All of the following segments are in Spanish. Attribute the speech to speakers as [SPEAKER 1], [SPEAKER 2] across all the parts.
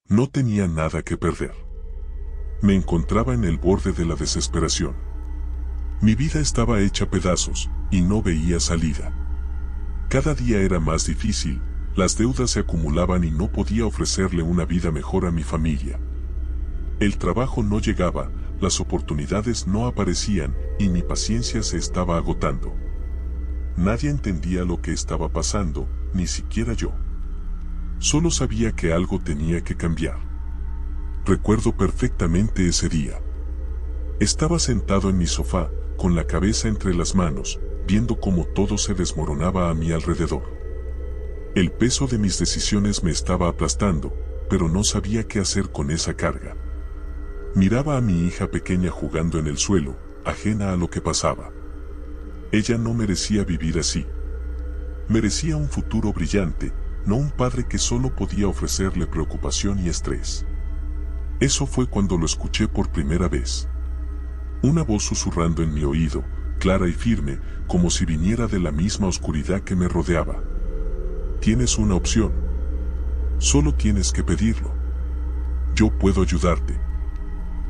[SPEAKER 1] No tenía nada que perder. Me encontraba en el borde de la desesperación. Mi vida estaba hecha pedazos, y no veía salida. Cada día era más difícil, las deudas se acumulaban y no podía ofrecerle una vida mejor a mi familia. El trabajo no llegaba, las oportunidades no aparecían, y mi paciencia se estaba agotando. Nadie entendía lo que estaba pasando, ni siquiera yo. Solo sabía que algo tenía que cambiar. Recuerdo perfectamente ese día. Estaba sentado en mi sofá, con la cabeza entre las manos, viendo cómo todo se desmoronaba a mi alrededor. El peso de mis decisiones me estaba aplastando, pero no sabía qué hacer con esa carga. Miraba a mi hija pequeña jugando en el suelo, ajena a lo que pasaba. Ella no merecía vivir así. Merecía un futuro brillante, no un padre que solo podía ofrecerle preocupación y estrés. Eso fue cuando lo escuché por primera vez. Una voz susurrando en mi oído, clara y firme, como si viniera de la misma oscuridad que me rodeaba. Tienes una opción. Solo tienes que pedirlo. Yo puedo ayudarte.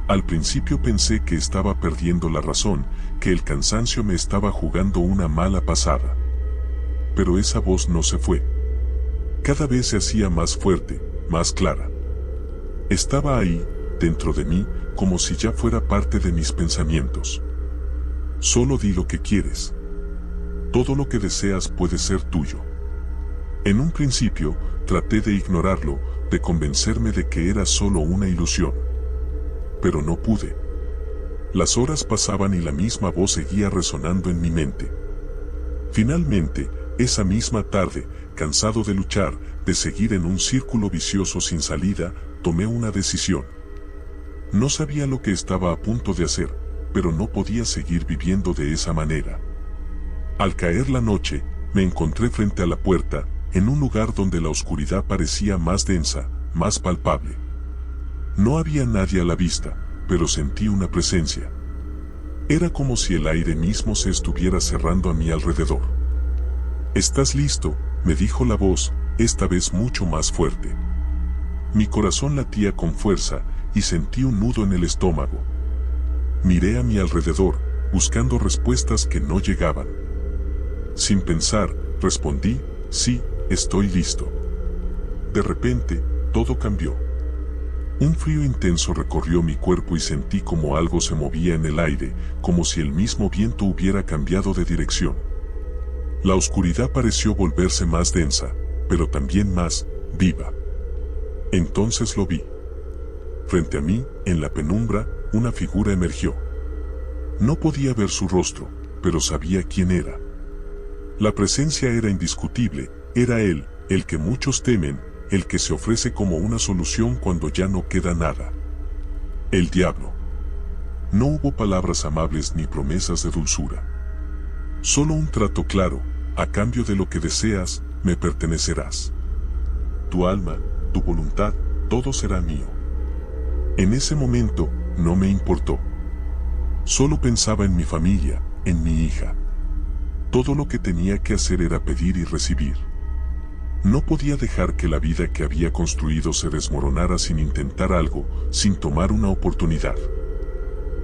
[SPEAKER 1] Al principio pensé que estaba perdiendo la razón, que el cansancio me estaba jugando una mala pasada. Pero esa voz no se fue. Cada vez se hacía más fuerte, más clara. Estaba ahí, dentro de mí, como si ya fuera parte de mis pensamientos. Solo di lo que quieres. Todo lo que deseas puede ser tuyo. En un principio, traté de ignorarlo, de convencerme de que era solo una ilusión. Pero no pude. Las horas pasaban y la misma voz seguía resonando en mi mente. Finalmente, esa misma tarde, cansado de luchar, de seguir en un círculo vicioso sin salida, tomé una decisión. No sabía lo que estaba a punto de hacer, pero no podía seguir viviendo de esa manera. Al caer la noche, me encontré frente a la puerta, en un lugar donde la oscuridad parecía más densa, más palpable. No había nadie a la vista, pero sentí una presencia. Era como si el aire mismo se estuviera cerrando a mi alrededor. «¿Estás listo?», me dijo la voz, esta vez mucho más fuerte. Mi corazón latía con fuerza y sentí un nudo en el estómago. Miré a mi alrededor, buscando respuestas que no llegaban. Sin pensar, respondí, «Sí, estoy listo». De repente, todo cambió. Un frío intenso recorrió mi cuerpo y sentí como algo se movía en el aire, como si el mismo viento hubiera cambiado de dirección. La oscuridad pareció volverse más densa, pero también más viva. Entonces lo vi. Frente a mí, en la penumbra, una figura emergió. No podía ver su rostro, pero sabía quién era. La presencia era indiscutible, era él, el que muchos temen, el que se ofrece como una solución cuando ya no queda nada. El diablo. No hubo palabras amables ni promesas de dulzura. Solo un trato claro: a cambio de lo que deseas, me pertenecerás. Tu alma, tu voluntad, todo será mío. En ese momento, no me importó. Solo pensaba en mi familia, en mi hija. Todo lo que tenía que hacer era pedir y recibir. No podía dejar que la vida que había construido se desmoronara sin intentar algo, sin tomar una oportunidad.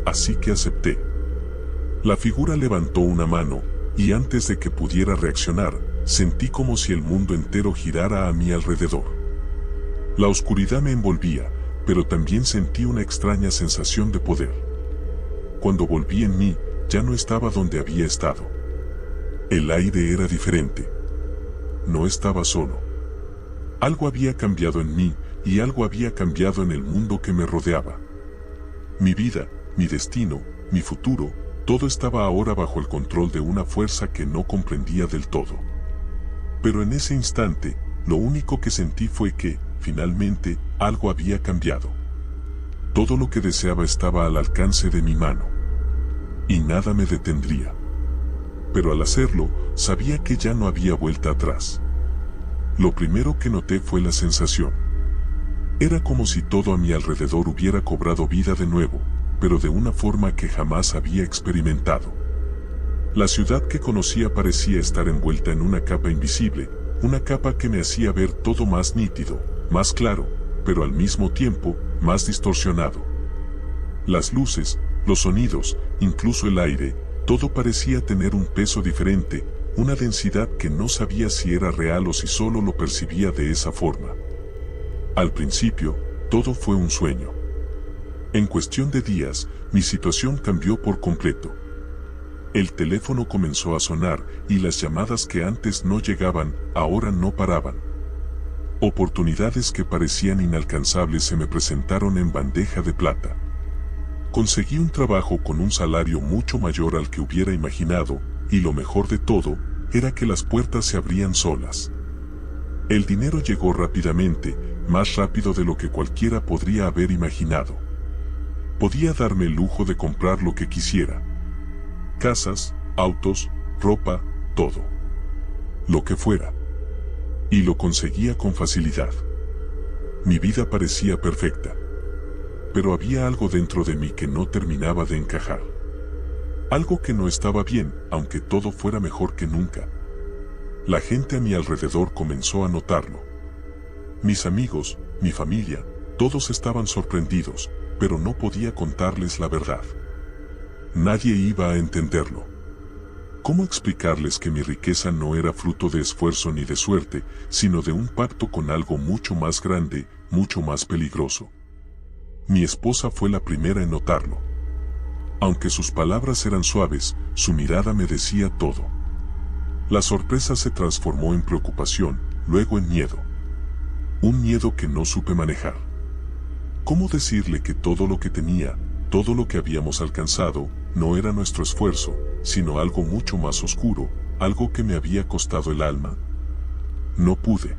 [SPEAKER 1] Así que acepté. La figura levantó una mano, y antes de que pudiera reaccionar, sentí como si el mundo entero girara a mi alrededor. La oscuridad me envolvía, pero también sentí una extraña sensación de poder. Cuando volví en mí, ya no estaba donde había estado. El aire era diferente. No estaba solo. Algo había cambiado en mí, y algo había cambiado en el mundo que me rodeaba. Mi vida, mi destino, mi futuro, todo estaba ahora bajo el control de una fuerza que no comprendía del todo. Pero en ese instante, lo único que sentí fue que, finalmente, algo había cambiado. Todo lo que deseaba estaba al alcance de mi mano. Y nada me detendría. Pero al hacerlo, sabía que ya no había vuelta atrás. Lo primero que noté fue la sensación. Era como si todo a mi alrededor hubiera cobrado vida de nuevo, pero de una forma que jamás había experimentado. La ciudad que conocía parecía estar envuelta en una capa invisible, una capa que me hacía ver todo más nítido, más claro, pero al mismo tiempo, más distorsionado. Las luces, los sonidos, incluso el aire, todo parecía tener un peso diferente, una densidad que no sabía si era real o si solo lo percibía de esa forma. Al principio, todo fue un sueño. En cuestión de días, mi situación cambió por completo. El teléfono comenzó a sonar y las llamadas que antes no llegaban, ahora no paraban. Oportunidades que parecían inalcanzables se me presentaron en bandeja de plata. Conseguí un trabajo con un salario mucho mayor al que hubiera imaginado, y lo mejor de todo, era que las puertas se abrían solas. El dinero llegó rápidamente, más rápido de lo que cualquiera podría haber imaginado. Podía darme el lujo de comprar lo que quisiera. Casas, autos, ropa, todo. Lo que fuera. Y lo conseguía con facilidad. Mi vida parecía perfecta. Pero había algo dentro de mí que no terminaba de encajar. Algo que no estaba bien, aunque todo fuera mejor que nunca. La gente a mi alrededor comenzó a notarlo. Mis amigos, mi familia, todos estaban sorprendidos, pero no podía contarles la verdad. Nadie iba a entenderlo. ¿Cómo explicarles que mi riqueza no era fruto de esfuerzo ni de suerte, sino de un pacto con algo mucho más grande, mucho más peligroso? Mi esposa fue la primera en notarlo. Aunque sus palabras eran suaves, su mirada me decía todo. La sorpresa se transformó en preocupación, luego en miedo. Un miedo que no supe manejar. ¿Cómo decirle que todo lo que tenía, todo lo que habíamos alcanzado, no era nuestro esfuerzo, sino algo mucho más oscuro, algo que me había costado el alma? No pude.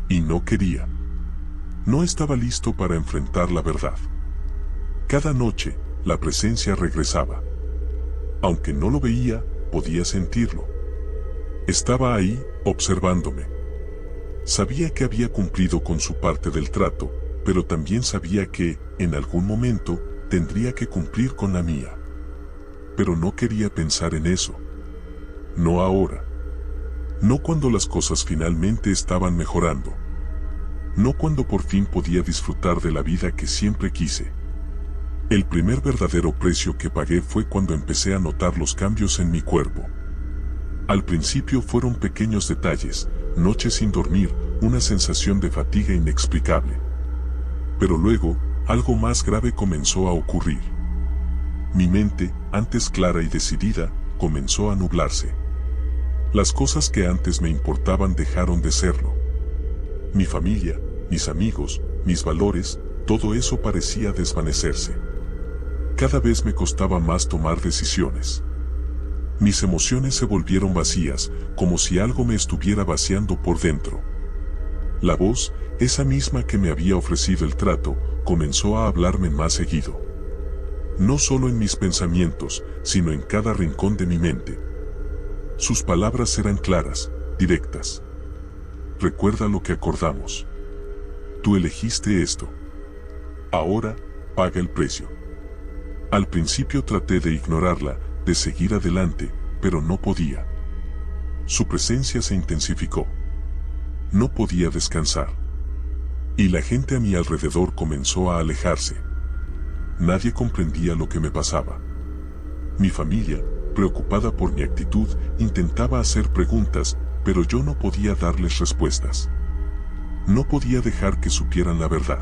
[SPEAKER 1] Y no quería. No estaba listo para enfrentar la verdad. Cada noche, la presencia regresaba. Aunque no lo veía, podía sentirlo. Estaba ahí, observándome. Sabía que había cumplido con su parte del trato, pero también sabía que, en algún momento, tendría que cumplir con la mía. Pero no quería pensar en eso. No ahora. No cuando las cosas finalmente estaban mejorando. No cuando por fin podía disfrutar de la vida que siempre quise. El primer verdadero precio que pagué fue cuando empecé a notar los cambios en mi cuerpo. Al principio fueron pequeños detalles, noches sin dormir, una sensación de fatiga inexplicable. Pero luego, algo más grave comenzó a ocurrir. Mi mente, antes clara y decidida, comenzó a nublarse. Las cosas que antes me importaban dejaron de serlo. Mi familia, mis amigos, mis valores, todo eso parecía desvanecerse. Cada vez me costaba más tomar decisiones. Mis emociones se volvieron vacías, como si algo me estuviera vaciando por dentro. La voz, esa misma que me había ofrecido el trato, comenzó a hablarme más seguido. No solo en mis pensamientos, sino en cada rincón de mi mente. Sus palabras eran claras, directas. Recuerda lo que acordamos. Tú elegiste esto. Ahora, paga el precio. Al principio traté de ignorarla, de seguir adelante, pero no podía. Su presencia se intensificó. No podía descansar. Y la gente a mi alrededor comenzó a alejarse. Nadie comprendía lo que me pasaba. Mi familia, preocupada por mi actitud, intentaba hacer preguntas, pero yo no podía darles respuestas. No podía dejar que supieran la verdad.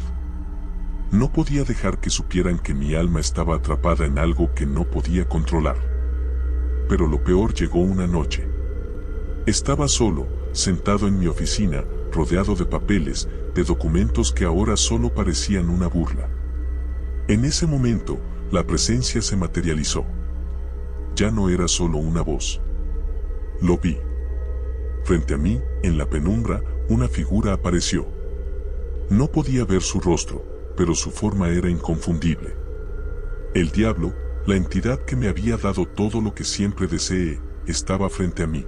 [SPEAKER 1] No podía dejar que supieran que mi alma estaba atrapada en algo que no podía controlar. Pero lo peor llegó una noche. Estaba solo, sentado en mi oficina, rodeado de papeles, de documentos que ahora solo parecían una burla. En ese momento, la presencia se materializó. Ya no era solo una voz. Lo vi. Frente a mí, en la penumbra, una figura apareció. No podía ver su rostro, pero su forma era inconfundible. El diablo, la entidad que me había dado todo lo que siempre deseé, estaba frente a mí.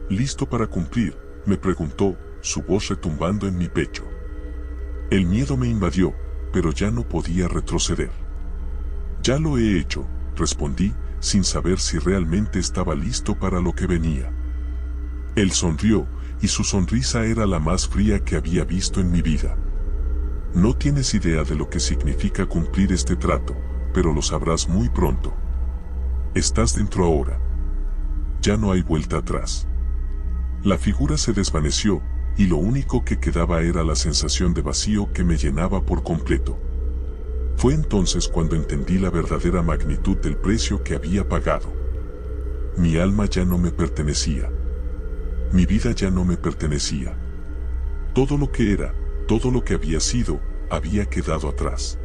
[SPEAKER 1] ¿Listo para cumplir?, me preguntó, su voz retumbando en mi pecho. El miedo me invadió, pero ya no podía retroceder. Ya lo he hecho, respondí, sin saber si realmente estaba listo para lo que venía. Él sonrió, y su sonrisa era la más fría que había visto en mi vida. No tienes idea de lo que significa cumplir este trato, pero lo sabrás muy pronto. Estás dentro ahora. Ya no hay vuelta atrás. La figura se desvaneció, y lo único que quedaba era la sensación de vacío que me llenaba por completo. Fue entonces cuando entendí la verdadera magnitud del precio que había pagado. Mi alma ya no me pertenecía. Mi vida ya no me pertenecía. Todo lo que era, todo lo que había sido, había quedado atrás.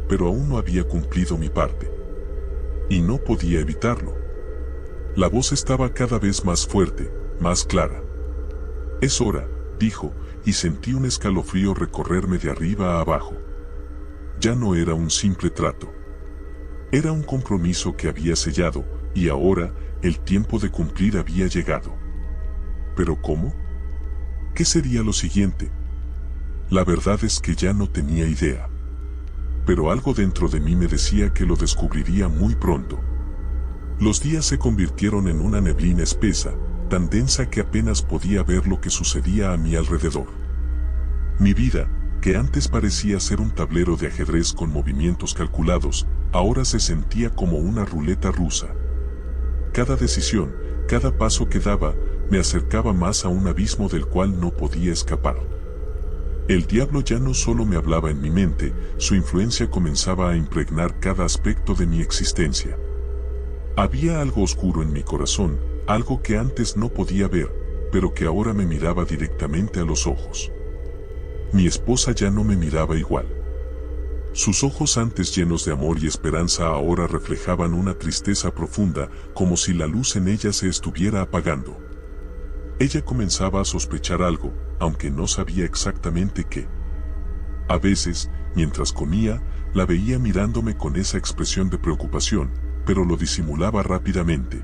[SPEAKER 1] Pero aún no había cumplido mi parte. Y no podía evitarlo. La voz estaba cada vez más fuerte, más clara. Es hora, dijo, y sentí un escalofrío recorrerme de arriba a abajo. Ya no era un simple trato. Era un compromiso que había sellado, y ahora, el tiempo de cumplir había llegado. ¿Pero cómo? ¿Qué sería lo siguiente? La verdad es que ya no tenía idea. Pero algo dentro de mí me decía que lo descubriría muy pronto. Los días se convirtieron en una neblina espesa, tan densa que apenas podía ver lo que sucedía a mi alrededor. Mi vida, que antes parecía ser un tablero de ajedrez con movimientos calculados, ahora se sentía como una ruleta rusa. Cada decisión, cada paso que daba, me acercaba más a un abismo del cual no podía escapar. El diablo ya no solo me hablaba en mi mente, su influencia comenzaba a impregnar cada aspecto de mi existencia. Había algo oscuro en mi corazón, algo que antes no podía ver, pero que ahora me miraba directamente a los ojos. Mi esposa ya no me miraba igual. Sus ojos antes llenos de amor y esperanza ahora reflejaban una tristeza profunda, como si la luz en ella se estuviera apagando. Ella comenzaba a sospechar algo, aunque no sabía exactamente qué. A veces, mientras comía, la veía mirándome con esa expresión de preocupación, pero lo disimulaba rápidamente.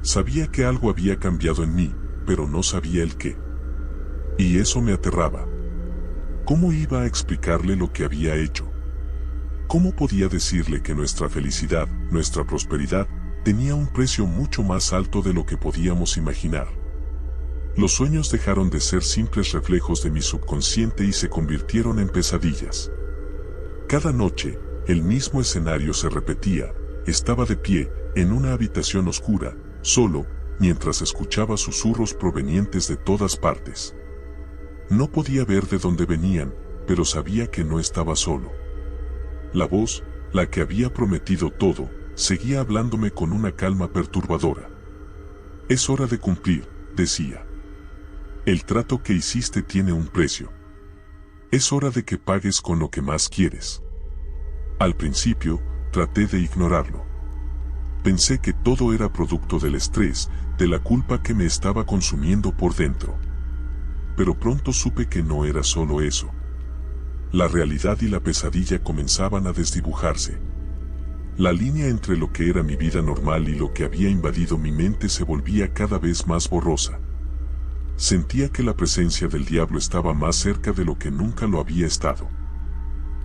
[SPEAKER 1] Sabía que algo había cambiado en mí, pero no sabía el qué. Y eso me aterraba. ¿Cómo iba a explicarle lo que había hecho? ¿Cómo podía decirle que nuestra felicidad, nuestra prosperidad, tenía un precio mucho más alto de lo que podíamos imaginar? Los sueños dejaron de ser simples reflejos de mi subconsciente y se convirtieron en pesadillas. Cada noche, el mismo escenario se repetía. Estaba de pie, en una habitación oscura, solo, mientras escuchaba susurros provenientes de todas partes. No podía ver de dónde venían, pero sabía que no estaba solo. La voz, la que había prometido todo, seguía hablándome con una calma perturbadora. Es hora de cumplir, decía. El trato que hiciste tiene un precio. Es hora de que pagues con lo que más quieres. Al principio, traté de ignorarlo. Pensé que todo era producto del estrés, de la culpa que me estaba consumiendo por dentro. Pero pronto supe que no era solo eso. La realidad y la pesadilla comenzaban a desdibujarse. La línea entre lo que era mi vida normal y lo que había invadido mi mente se volvía cada vez más borrosa. Sentía que la presencia del diablo estaba más cerca de lo que nunca lo había estado.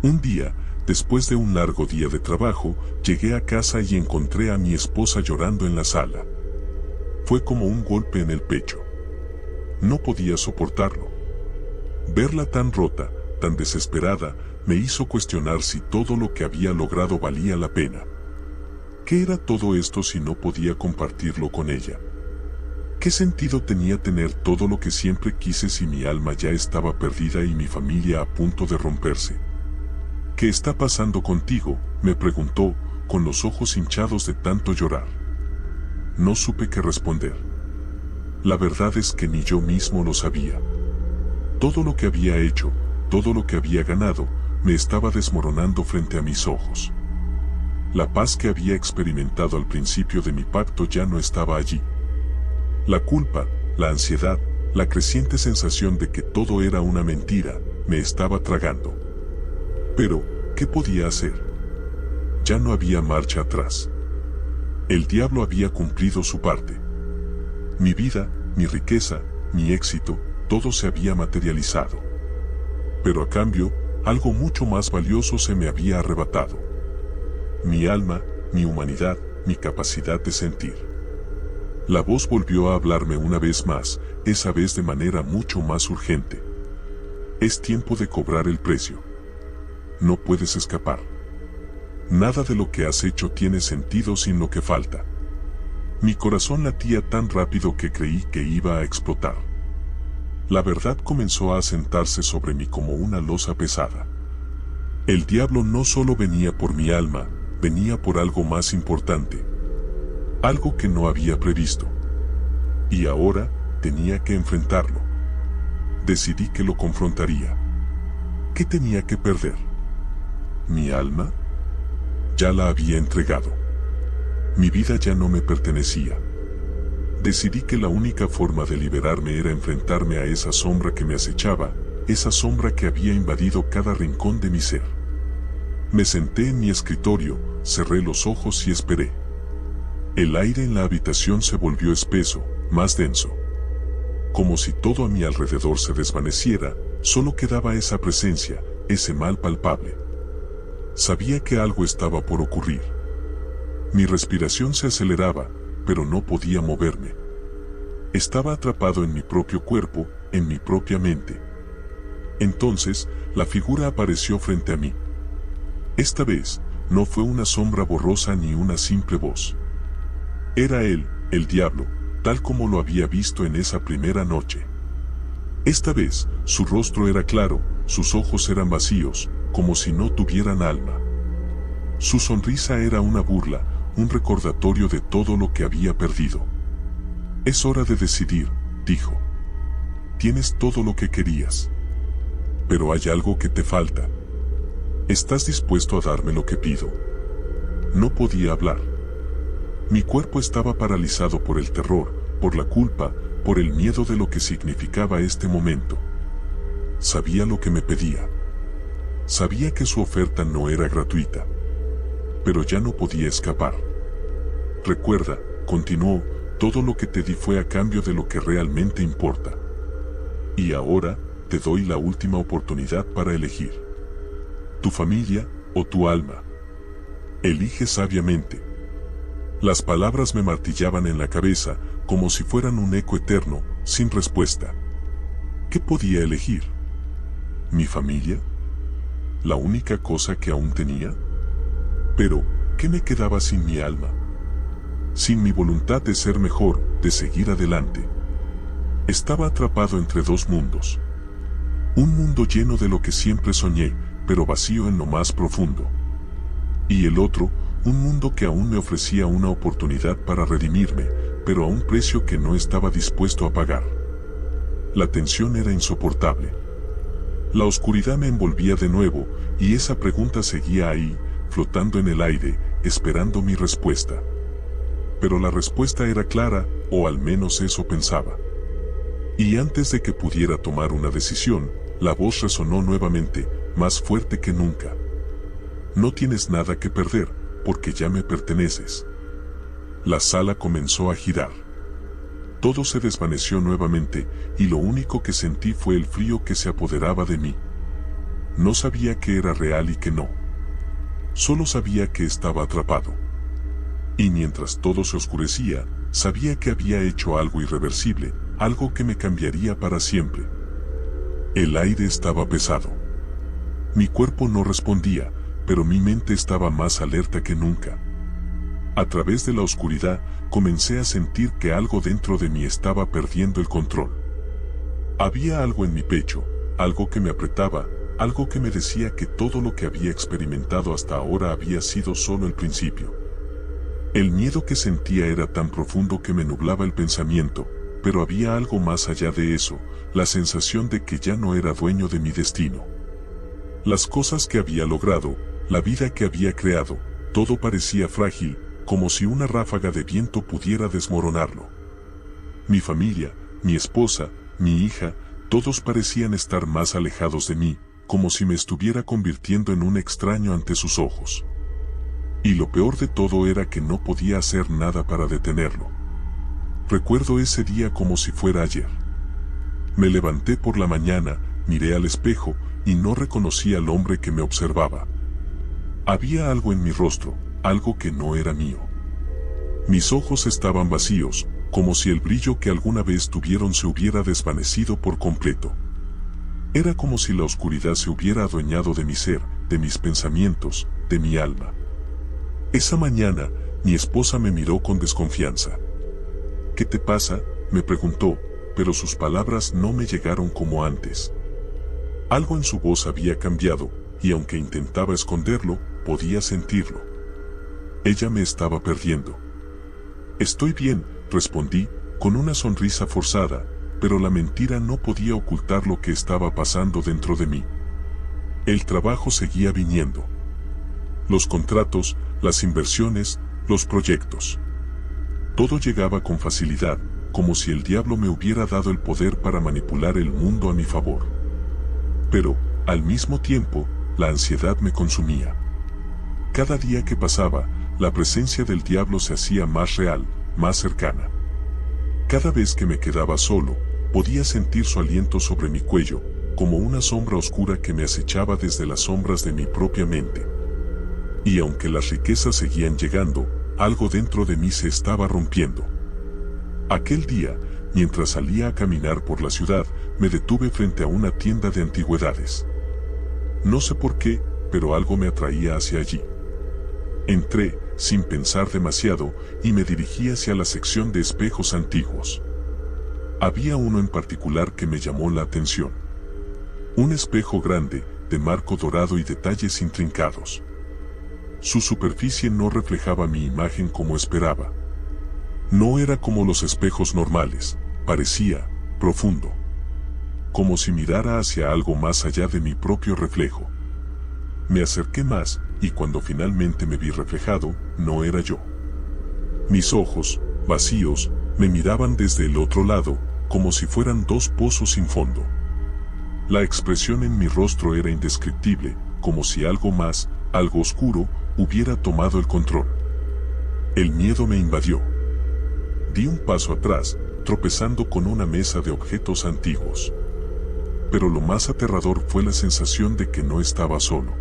[SPEAKER 1] Un día, después de un largo día de trabajo, llegué a casa y encontré a mi esposa llorando en la sala. Fue como un golpe en el pecho. No podía soportarlo. Verla tan rota, tan desesperada, me hizo cuestionar si todo lo que había logrado valía la pena. ¿Qué era todo esto si no podía compartirlo con ella? ¿Qué sentido tenía tener todo lo que siempre quise si mi alma ya estaba perdida y mi familia a punto de romperse? ¿Qué está pasando contigo?, me preguntó, con los ojos hinchados de tanto llorar. No supe qué responder. La verdad es que ni yo mismo lo sabía. Todo lo que había hecho, todo lo que había ganado, me estaba desmoronando frente a mis ojos. La paz que había experimentado al principio de mi pacto ya no estaba allí. La culpa, la ansiedad, la creciente sensación de que todo era una mentira, me estaba tragando. Pero, ¿qué podía hacer? Ya no había marcha atrás. El diablo había cumplido su parte. Mi vida, mi riqueza, mi éxito, todo se había materializado. Pero a cambio, algo mucho más valioso se me había arrebatado. Mi alma, mi humanidad, mi capacidad de sentir. La voz volvió a hablarme una vez más, esa vez de manera mucho más urgente. Es tiempo de cobrar el precio. No puedes escapar. Nada de lo que has hecho tiene sentido sin lo que falta. Mi corazón latía tan rápido que creí que iba a explotar. La verdad comenzó a asentarse sobre mí como una losa pesada. El diablo no solo venía por mi alma, venía por algo más importante. Algo que no había previsto. Y ahora tenía que enfrentarlo. Decidí que lo confrontaría. ¿Qué tenía que perder? ¿Mi alma? Ya la había entregado. Mi vida ya no me pertenecía. Decidí que la única forma de liberarme era enfrentarme a esa sombra que me acechaba, esa sombra que había invadido cada rincón de mi ser. Me senté en mi escritorio, cerré los ojos y esperé. El aire en la habitación se volvió espeso, más denso. Como si todo a mi alrededor se desvaneciera, solo quedaba esa presencia, ese mal palpable. Sabía que algo estaba por ocurrir. Mi respiración se aceleraba, pero no podía moverme. Estaba atrapado en mi propio cuerpo, en mi propia mente. Entonces, la figura apareció frente a mí. Esta vez, no fue una sombra borrosa ni una simple voz. Era él, el diablo, tal como lo había visto en esa primera noche. Esta vez, su rostro era claro, sus ojos eran vacíos, como si no tuvieran alma. Su sonrisa era una burla, un recordatorio de todo lo que había perdido. Es hora de decidir, dijo. Tienes todo lo que querías. Pero hay algo que te falta. ¿Estás dispuesto a darme lo que pido? No podía hablar. Mi cuerpo estaba paralizado por el terror, por la culpa, por el miedo de lo que significaba este momento. Sabía lo que me pedía. Sabía que su oferta no era gratuita. Pero ya no podía escapar. Recuerda, continuó, todo lo que te di fue a cambio de lo que realmente importa. Y ahora, te doy la última oportunidad para elegir. Tu familia o tu alma. Elige sabiamente. Las palabras me martillaban en la cabeza, como si fueran un eco eterno, sin respuesta. ¿Qué podía elegir? ¿Mi familia? ¿La única cosa que aún tenía? Pero, ¿qué me quedaba sin mi alma? Sin mi voluntad de ser mejor, de seguir adelante. Estaba atrapado entre dos mundos. Un mundo lleno de lo que siempre soñé, pero vacío en lo más profundo. Y el otro, un mundo que aún me ofrecía una oportunidad para redimirme, pero a un precio que no estaba dispuesto a pagar. La tensión era insoportable. La oscuridad me envolvía de nuevo, y esa pregunta seguía ahí, flotando en el aire, esperando mi respuesta. Pero la respuesta era clara, o al menos eso pensaba. Y antes de que pudiera tomar una decisión, la voz resonó nuevamente, más fuerte que nunca. No tienes nada que perder, porque ya me perteneces. La sala comenzó a girar. Todo se desvaneció nuevamente, y lo único que sentí fue el frío que se apoderaba de mí. No sabía que era real y que no. Solo sabía que estaba atrapado. Y mientras todo se oscurecía, sabía que había hecho algo irreversible, algo que me cambiaría para siempre. El aire estaba pesado. Mi cuerpo no respondía, pero mi mente estaba más alerta que nunca. A través de la oscuridad, comencé a sentir que algo dentro de mí estaba perdiendo el control. Había algo en mi pecho, algo que me apretaba, algo que me decía que todo lo que había experimentado hasta ahora había sido solo el principio. El miedo que sentía era tan profundo que me nublaba el pensamiento, pero había algo más allá de eso, la sensación de que ya no era dueño de mi destino. Las cosas que había logrado, la vida que había creado, todo parecía frágil, como si una ráfaga de viento pudiera desmoronarlo. Mi familia, mi esposa, mi hija, todos parecían estar más alejados de mí, como si me estuviera convirtiendo en un extraño ante sus ojos. Y lo peor de todo era que no podía hacer nada para detenerlo. Recuerdo ese día como si fuera ayer. Me levanté por la mañana, miré al espejo, y no reconocí al hombre que me observaba. Había algo en mi rostro, algo que no era mío. Mis ojos estaban vacíos, como si el brillo que alguna vez tuvieron se hubiera desvanecido por completo. Era como si la oscuridad se hubiera adueñado de mi ser, de mis pensamientos, de mi alma. Esa mañana, mi esposa me miró con desconfianza. ¿Qué te pasa?, me preguntó, pero sus palabras no me llegaron como antes. Algo en su voz había cambiado, y aunque intentaba esconderlo, podía sentirlo. Ella me estaba perdiendo. Estoy bien, respondí, con una sonrisa forzada, pero la mentira no podía ocultar lo que estaba pasando dentro de mí. El trabajo seguía viniendo. Los contratos, las inversiones, los proyectos. Todo llegaba con facilidad, como si el diablo me hubiera dado el poder para manipular el mundo a mi favor. Pero, al mismo tiempo, la ansiedad me consumía. Cada día que pasaba, la presencia del diablo se hacía más real, más cercana. Cada vez que me quedaba solo, podía sentir su aliento sobre mi cuello, como una sombra oscura que me acechaba desde las sombras de mi propia mente. Y aunque las riquezas seguían llegando, algo dentro de mí se estaba rompiendo. Aquel día, mientras salía a caminar por la ciudad, me detuve frente a una tienda de antigüedades. No sé por qué, pero algo me atraía hacia allí. Entré, sin pensar demasiado, y me dirigí hacia la sección de espejos antiguos. Había uno en particular que me llamó la atención. Un espejo grande, de marco dorado y detalles intrincados. Su superficie no reflejaba mi imagen como esperaba. No era como los espejos normales, parecía profundo. Como si mirara hacia algo más allá de mi propio reflejo. Me acerqué más, y cuando finalmente me vi reflejado, no era yo. Mis ojos, vacíos, me miraban desde el otro lado, como si fueran dos pozos sin fondo. La expresión en mi rostro era indescriptible, como si algo más, algo oscuro, hubiera tomado el control. El miedo me invadió. Di un paso atrás, tropezando con una mesa de objetos antiguos. Pero lo más aterrador fue la sensación de que no estaba solo.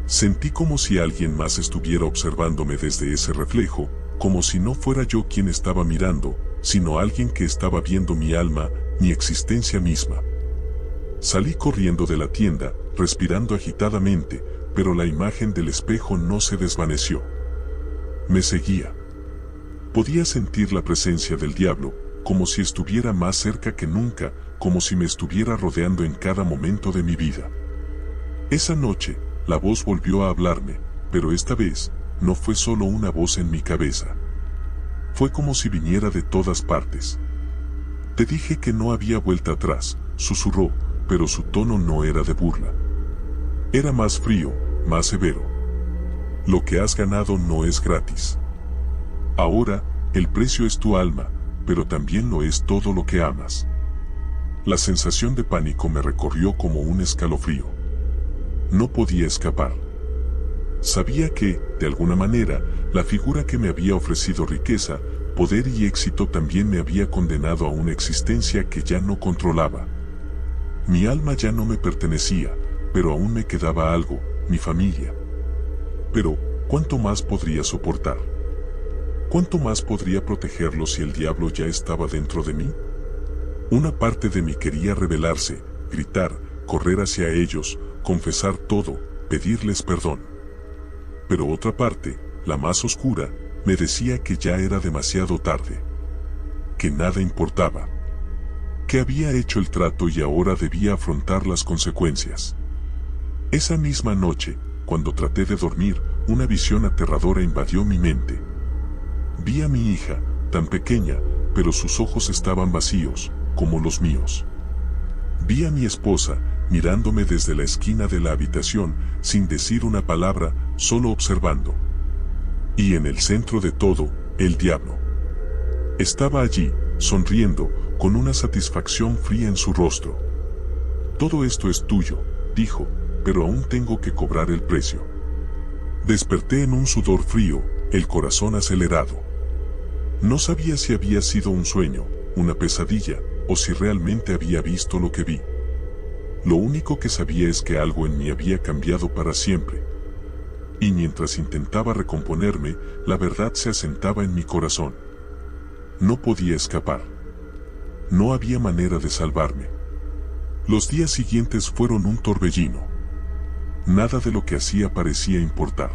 [SPEAKER 1] Sentí como si alguien más estuviera observándome desde ese reflejo, como si no fuera yo quien estaba mirando, sino alguien que estaba viendo mi alma, mi existencia misma. Salí corriendo de la tienda, respirando agitadamente, pero la imagen del espejo no se desvaneció. Me seguía. Podía sentir la presencia del diablo, como si estuviera más cerca que nunca, como si me estuviera rodeando en cada momento de mi vida. Esa noche, la voz volvió a hablarme, pero esta vez, no fue solo una voz en mi cabeza. Fue como si viniera de todas partes. Te dije que no había vuelta atrás, susurró, pero su tono no era de burla. Era más frío, más severo. Lo que has ganado no es gratis. Ahora, el precio es tu alma, pero también lo es todo lo que amas. La sensación de pánico me recorrió como un escalofrío. No podía escapar. Sabía que, de alguna manera, la figura que me había ofrecido riqueza, poder y éxito también me había condenado a una existencia que ya no controlaba. Mi alma ya no me pertenecía, pero aún me quedaba algo, mi familia. Pero, ¿cuánto más podría soportar? ¿Cuánto más podría protegerlo si el diablo ya estaba dentro de mí? Una parte de mí quería rebelarse, gritar, correr hacia ellos, confesar todo, pedirles perdón. Pero otra parte, la más oscura, me decía que ya era demasiado tarde. Que nada importaba. Que había hecho el trato y ahora debía afrontar las consecuencias. Esa misma noche, cuando traté de dormir, una visión aterradora invadió mi mente. Vi a mi hija, tan pequeña, pero sus ojos estaban vacíos, como los míos. Vi a mi esposa, mirándome desde la esquina de la habitación, sin decir una palabra, solo observando. Y en el centro de todo, el diablo. Estaba allí, sonriendo, con una satisfacción fría en su rostro. Todo esto es tuyo, dijo, pero aún tengo que cobrar el precio. Desperté en un sudor frío, el corazón acelerado. No sabía si había sido un sueño, una pesadilla, o si realmente había visto lo que vi. Lo único que sabía es que algo en mí había cambiado para siempre. Y mientras intentaba recomponerme, la verdad se asentaba en mi corazón. No podía escapar. No había manera de salvarme. Los días siguientes fueron un torbellino. Nada de lo que hacía parecía importar.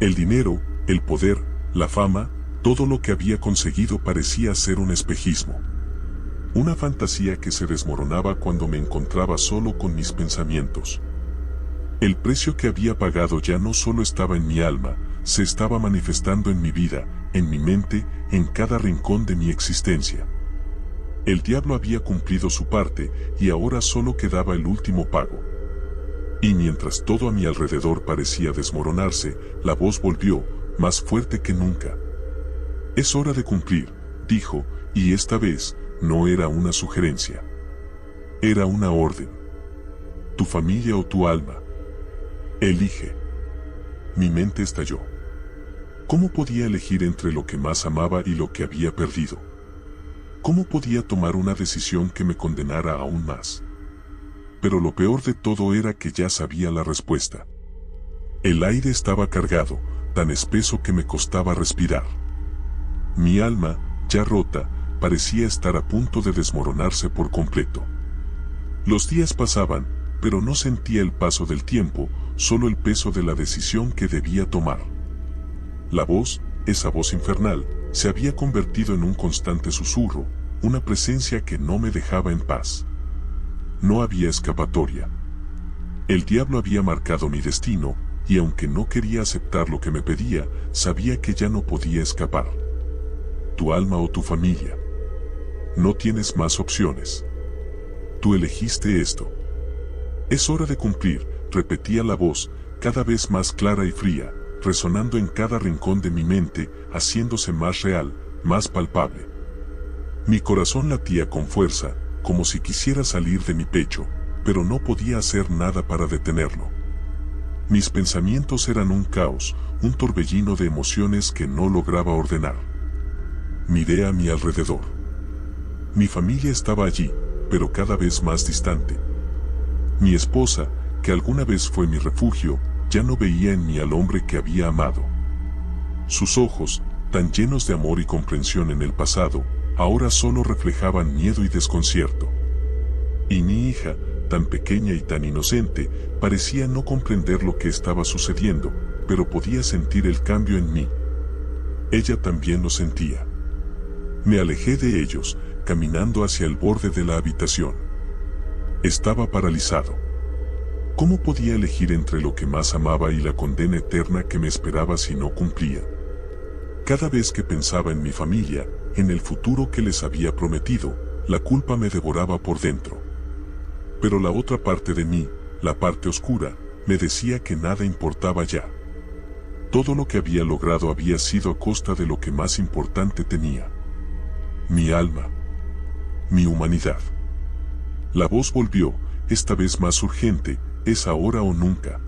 [SPEAKER 1] El dinero, el poder, la fama, todo lo que había conseguido parecía ser un espejismo. Una fantasía que se desmoronaba cuando me encontraba solo con mis pensamientos. El precio que había pagado ya no solo estaba en mi alma, se estaba manifestando en mi vida, en mi mente, en cada rincón de mi existencia. El diablo había cumplido su parte y ahora solo quedaba el último pago. Y mientras todo a mi alrededor parecía desmoronarse, la voz volvió, más fuerte que nunca. Es hora de cumplir, dijo, y esta vez no era una sugerencia. Era una orden. Tu familia o tu alma. Elige. Mi mente estalló. ¿Cómo podía elegir entre lo que más amaba y lo que había perdido? ¿Cómo podía tomar una decisión que me condenara aún más? Pero lo peor de todo era que ya sabía la respuesta. El aire estaba cargado, tan espeso que me costaba respirar. Mi alma, ya rota, parecía estar a punto de desmoronarse por completo. Los días pasaban, pero no sentía el paso del tiempo, solo el peso de la decisión que debía tomar. La voz, esa voz infernal, se había convertido en un constante susurro, una presencia que no me dejaba en paz. No había escapatoria. El diablo había marcado mi destino, y aunque no quería aceptar lo que me pedía, sabía que ya no podía escapar. Tu alma o tu familia. No tienes más opciones. Tú elegiste esto. Es hora de cumplir, repetía la voz, cada vez más clara y fría, resonando en cada rincón de mi mente, haciéndose más real, más palpable. Mi corazón latía con fuerza, como si quisiera salir de mi pecho, pero no podía hacer nada para detenerlo. Mis pensamientos eran un caos, un torbellino de emociones que no lograba ordenar. Miré a mi alrededor. Mi familia estaba allí, pero cada vez más distante. Mi esposa, que alguna vez fue mi refugio, ya no veía en mí al hombre que había amado. Sus ojos, tan llenos de amor y comprensión en el pasado, ahora solo reflejaban miedo y desconcierto. Y mi hija, tan pequeña y tan inocente, parecía no comprender lo que estaba sucediendo, pero podía sentir el cambio en mí. Ella también lo sentía. Me alejé de ellos, caminando hacia el borde de la habitación. Estaba paralizado. ¿Cómo podía elegir entre lo que más amaba y la condena eterna que me esperaba si no cumplía? Cada vez que pensaba en mi familia, en el futuro que les había prometido, la culpa me devoraba por dentro. Pero la otra parte de mí, la parte oscura, me decía que nada importaba ya. Todo lo que había logrado había sido a costa de lo que más importante tenía. Mi alma. Mi humanidad. La voz volvió, esta vez más urgente, es ahora o nunca.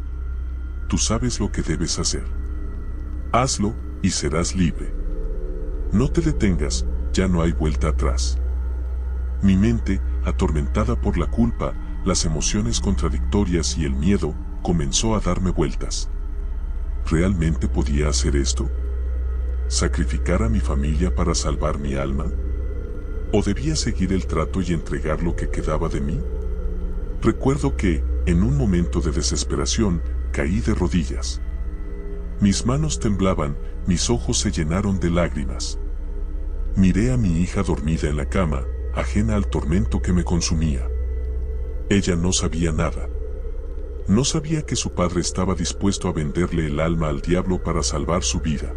[SPEAKER 1] Tú sabes lo que debes hacer. Hazlo, y serás libre. No te detengas, ya no hay vuelta atrás. Mi mente, atormentada por la culpa, las emociones contradictorias y el miedo, comenzó a darme vueltas. ¿Realmente podía hacer esto? ¿Sacrificar a mi familia para salvar mi alma? ¿O debía seguir el trato y entregar lo que quedaba de mí? Recuerdo que, en un momento de desesperación, caí de rodillas. Mis manos temblaban, mis ojos se llenaron de lágrimas. Miré a mi hija dormida en la cama, ajena al tormento que me consumía. Ella no sabía nada. No sabía que su padre estaba dispuesto a venderle el alma al diablo para salvar su vida.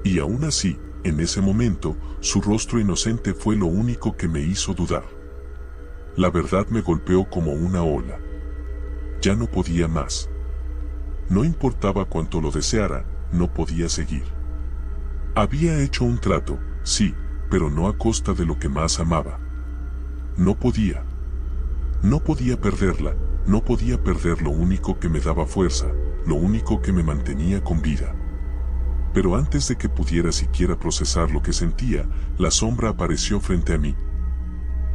[SPEAKER 1] Y aún así, en ese momento, su rostro inocente fue lo único que me hizo dudar. La verdad me golpeó como una ola. Ya no podía más. No importaba cuánto lo deseara, no podía seguir. Había hecho un trato, sí, pero no a costa de lo que más amaba. No podía. No podía perderla, no podía perder lo único que me daba fuerza, lo único que me mantenía con vida. Pero antes de que pudiera siquiera procesar lo que sentía, la sombra apareció frente a mí.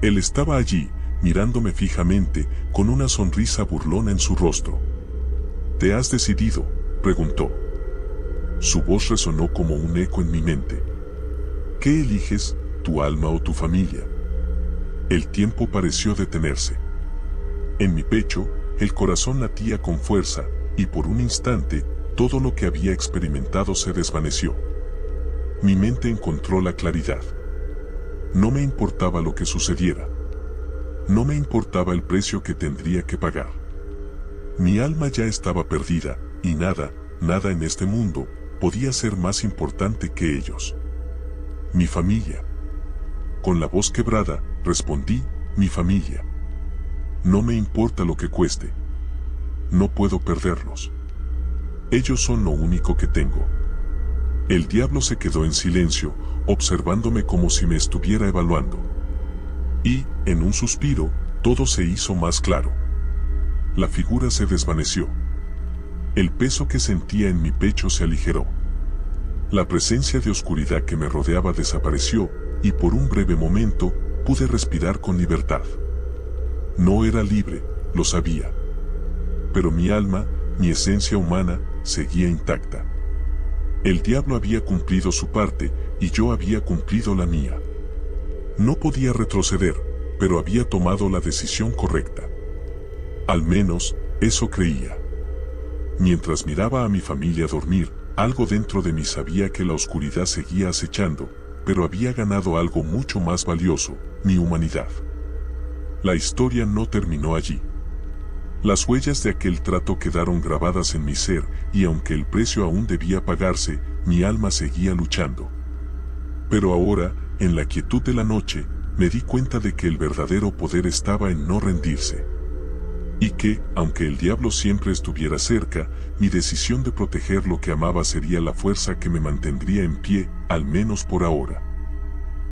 [SPEAKER 1] Él estaba allí, mirándome fijamente, con una sonrisa burlona en su rostro. ¿Te has decidido?, preguntó. Su voz resonó como un eco en mi mente. ¿Qué eliges, tu alma o tu familia? El tiempo pareció detenerse. En mi pecho, el corazón latía con fuerza, y por un instante, todo lo que había experimentado se desvaneció. Mi mente encontró la claridad. No me importaba lo que sucediera. No me importaba el precio que tendría que pagar. Mi alma ya estaba perdida, y nada en este mundo, podía ser más importante que ellos. Mi familia. Con la voz quebrada, respondí, mi familia. No me importa lo que cueste. No puedo perderlos. Ellos son lo único que tengo. El diablo se quedó en silencio, observándome como si me estuviera evaluando. Y, en un suspiro, todo se hizo más claro. La figura se desvaneció. El peso que sentía en mi pecho se aligeró. La presencia de oscuridad que me rodeaba desapareció, y por un breve momento, pude respirar con libertad. No era libre, lo sabía. Pero mi alma, mi esencia humana, seguía intacta. El diablo había cumplido su parte, y yo había cumplido la mía. No podía retroceder, pero había tomado la decisión correcta. Al menos, eso creía. Mientras miraba a mi familia dormir, algo dentro de mí sabía que la oscuridad seguía acechando, pero había ganado algo mucho más valioso, mi humanidad. La historia no terminó allí. Las huellas de aquel trato quedaron grabadas en mi ser, y aunque el precio aún debía pagarse, mi alma seguía luchando. Pero ahora, en la quietud de la noche, me di cuenta de que el verdadero poder estaba en no rendirse. Y que, aunque el diablo siempre estuviera cerca, mi decisión de proteger lo que amaba sería la fuerza que me mantendría en pie, al menos por ahora.